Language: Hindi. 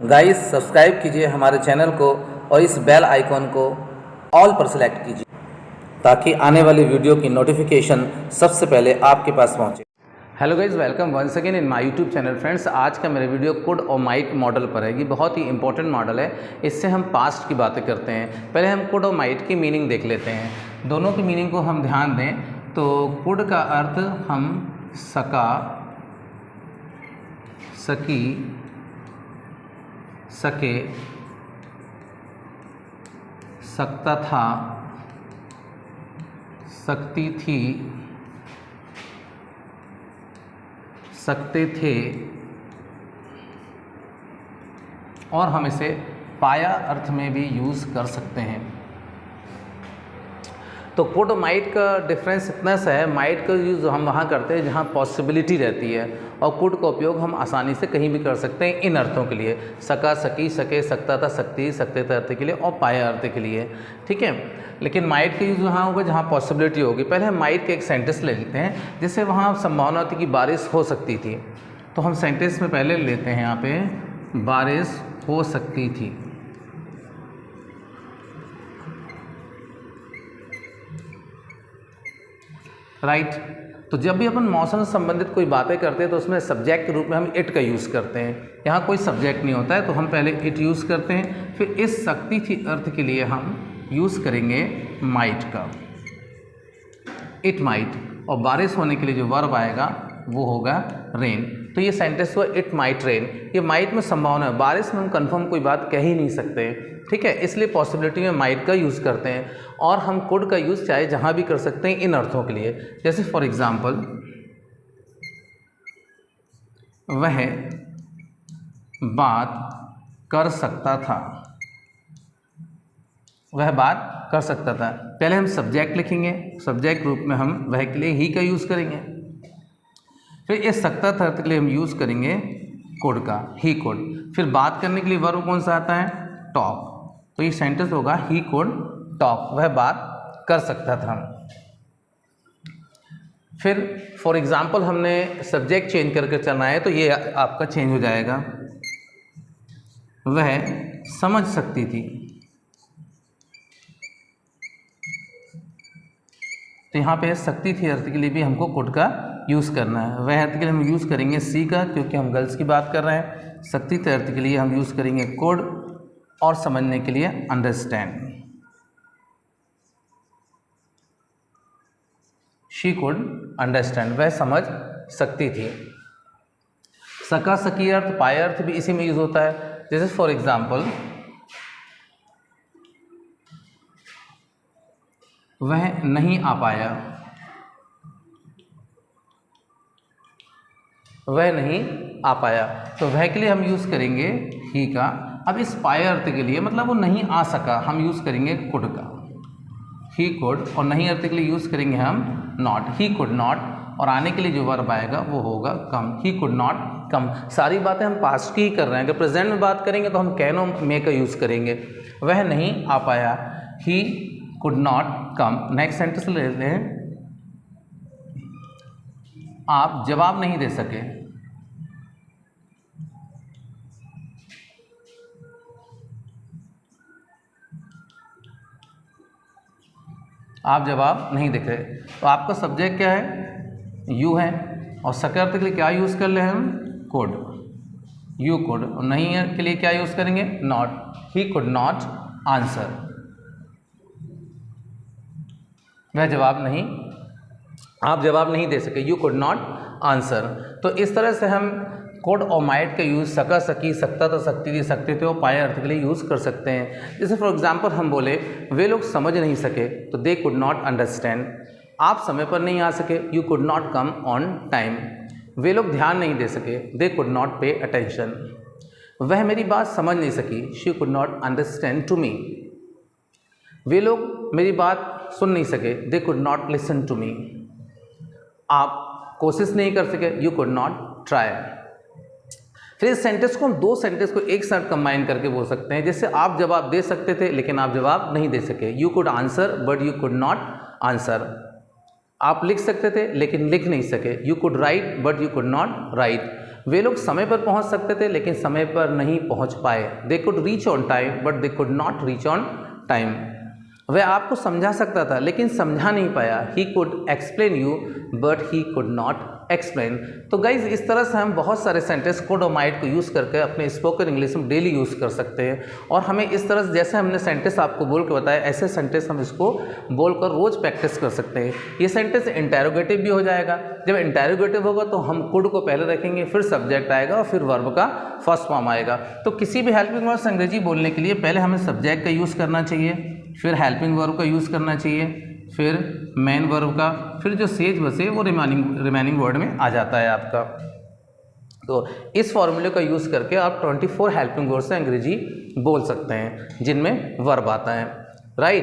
गाइस सब्सक्राइब कीजिए हमारे चैनल को और इस बेल आइकॉन को ऑल पर सेलेक्ट कीजिए ताकि आने वाली वीडियो की नोटिफिकेशन सबसे पहले आपके पास पहुंचे। Hello guys, welcome once again in my YouTube channel. Friends, आज का मेरा वीडियो कुड और माइट मॉडल पर है। ये बहुत ही इंपॉर्टेंट मॉडल है। इससे हम पास्ट की बातें करते हैं। पहले हम कुड और माइट की मीनिंग देख लेते हैं। दोनों की मीनिंग को हम ध्यान दें तो कुड का अर्थ हम सका, सकी, सके, सकता था, सकती थी, सकते थे और हम इसे पाया अर्थ में भी यूज़ कर सकते हैं। तो कुड और माइट का डिफरेंस इतना सा है, माइट का यूज़ हम वहाँ करते हैं जहाँ पॉसिबिलिटी रहती है और कुड का उपयोग हम आसानी से कहीं भी कर सकते हैं इन अर्थों के लिए, सका, सकी, सके, सकता था, सकती, सकते थे अर्थ के लिए और पाया अर्थ के लिए, ठीक है। लेकिन माइट का यूज़ वहाँ होगा जहाँ पॉसिबिलिटी होगी। पहले हम माइट का एक सेंटेंस ले लेते हैं जिससे वहाँ संभावना थी कि बारिश हो सकती थी। तो हम सेंटेंस में पहले लेते हैं यहाँ पे बारिश हो सकती थी। राइट। तो जब भी अपन मौसम से संबंधित कोई बातें करते हैं तो उसमें सब्जेक्ट के रूप में हम इट का यूज़ करते हैं। यहाँ कोई सब्जेक्ट नहीं होता है तो हम पहले इट यूज़ करते हैं, फिर इस सकती थी अर्थ के लिए हम यूज़ करेंगे माइट का, इट माइट। और बारिश होने के लिए जो वर्ब आएगा वो होगा रेन। तो ये सेंटेंस हुआ इट माइट रेन। ये माइट में संभावना है, बारिश में हम कंफर्म कोई बात कह ही नहीं सकते, ठीक है। इसलिए पॉसिबिलिटी में माइट का यूज़ करते हैं और हम कुड का यूज़ चाहे जहाँ भी कर सकते हैं इन अर्थों के लिए। जैसे फॉर एग्जांपल, वह बात कर सकता था, वह बात कर सकता था। पहले हम सब्जेक्ट लिखेंगे, सब्जेक्ट रूप में हम वह के लिए ही का यूज़ करेंगे, फिर इस सकता था अर्थ के लिए हम यूज़ करेंगे कुड का, ही कुड। फिर बात करने के लिए वर्ब कौन सा आता है, टॉक। तो ये सेंटेंस होगा ही कुड टॉक, वह बात कर सकता था। फिर फॉर एग्जांपल हमने सब्जेक्ट चेंज करके चलना है तो ये आपका चेंज हो जाएगा, वह समझ सकती थी। तो यहाँ पे सकती थी अर्थ के लिए भी हमको कुड का यूज़ करना है। वह अर्थ के लिए हम यूज़ करेंगे सी का, क्योंकि हम गर्ल्स की बात कर रहे हैं। सकती थी अर्थ के लिए हम यूज़ करेंगे कुड और समझने के लिए अंडरस्टैंड, शी कुड अंडरस्टैंड, वह समझ सकती थी। सका, सकी अर्थ, पाया अर्थ भी इसी में यूज़ होता है। जैसे फॉर एग्जांपल, वह नहीं आ पाया, वह नहीं आ पाया। तो वह के लिए हम यूज़ करेंगे ही का। अब इस पाया अर्थ के लिए मतलब वो नहीं आ सका, हम यूज़ करेंगे कुड का, ही कुड। और नहीं अर्थ के लिए यूज़ करेंगे हम नॉट, ही कुड नॉट। और आने के लिए जो वर्ब आएगा वो होगा कम, ही कुड नॉट कम। सारी बातें हम पास्ट की ही कर रहे हैं। अगर प्रेजेंट में बात करेंगे तो हम कैन और मे का यूज़ करेंगे। वह नहीं आ पाया, he could not come. Next sentence ले लेते हैं, आप जवाब नहीं दे सके, आप जवाब नहीं दे रहे। तो आपका सब्जेक्ट क्या है, यू है, और सके अर्थ के लिए क्या यूज़ कर ले हम, कुड, यू कुड। और नहीं के लिए क्या यूज़ करेंगे, not, he could not answer, वह जवाब नहीं, आप जवाब नहीं दे सके, यू कुड नॉट आंसर। तो इस तरह से हम कुड और माइट का यूज़ सका, सकी, सकता था, सकती थी, सकते थे और पाया अर्थ के लिए यूज़ कर सकते हैं। जैसे फॉर एग्जांपल हम बोले वे लोग समझ नहीं सके, तो दे कुड नॉट अंडरस्टैंड। आप समय पर नहीं आ सके, you could not come on time. वे लोग ध्यान नहीं दे सके, they could not pay attention. वह मेरी बात समझ नहीं सकी, she could not understand to me. वे लोग मेरी बात सुन नहीं सके, they could not listen to me. आप कोशिश नहीं कर सके, यू कुड नॉट ट्राई। फिर इस सेंटेंस को हम दो सेंटेंस को एक साथ कंबाइन करके बोल सकते हैं। जैसे आप जवाब दे सकते थे लेकिन आप जवाब नहीं दे सके, you could answer but you could not answer. आप लिख सकते थे लेकिन लिख नहीं सके। You could write but you could not write. वे लोग समय पर पहुंच सकते थे लेकिन समय पर नहीं पहुंच पाए। They could reach on time but they could not reach on time. वह आपको समझा सकता था लेकिन समझा नहीं पाया। He could explain you but he could not explain. तो गाइज इस तरह से हम बहुत सारे सेंटेंस कोड और माइट को यूज़ करके अपने स्पोकन इंग्लिश में डेली यूज़ कर सकते हैं। और हमें इस तरह से जैसे हमने सेंटेंस आपको बोल के बताया ऐसे सेंटेंस हम इसको बोलकर रोज़ प्रैक्टिस कर सकते हैं। ये सेंटेंस इंटेरोगेटिव भी हो जाएगा। जब इंटेरोगेटिव होगा तो हम कुड को पहले रखेंगे, फिर सब्जेक्ट आएगा और फिर वर्ब का फर्स्ट फॉर्म आएगा। तो किसी भी हेल्पिंग वर्ब से अंग्रेजी बोलने के लिए पहले हमें सब्जेक्ट का यूज़ करना चाहिए, फिर हेल्पिंग वर्ब का यूज़ करना चाहिए, फिर मेन वर्ब का, फिर जो सेज बसे वो रिमेनिंग वर्ड में आ जाता है आपका। तो इस फॉर्मूले का यूज़ करके आप 24 हेल्पिंग वर्ड से अंग्रेजी बोल सकते हैं जिनमें वर्ब आता है, राइट।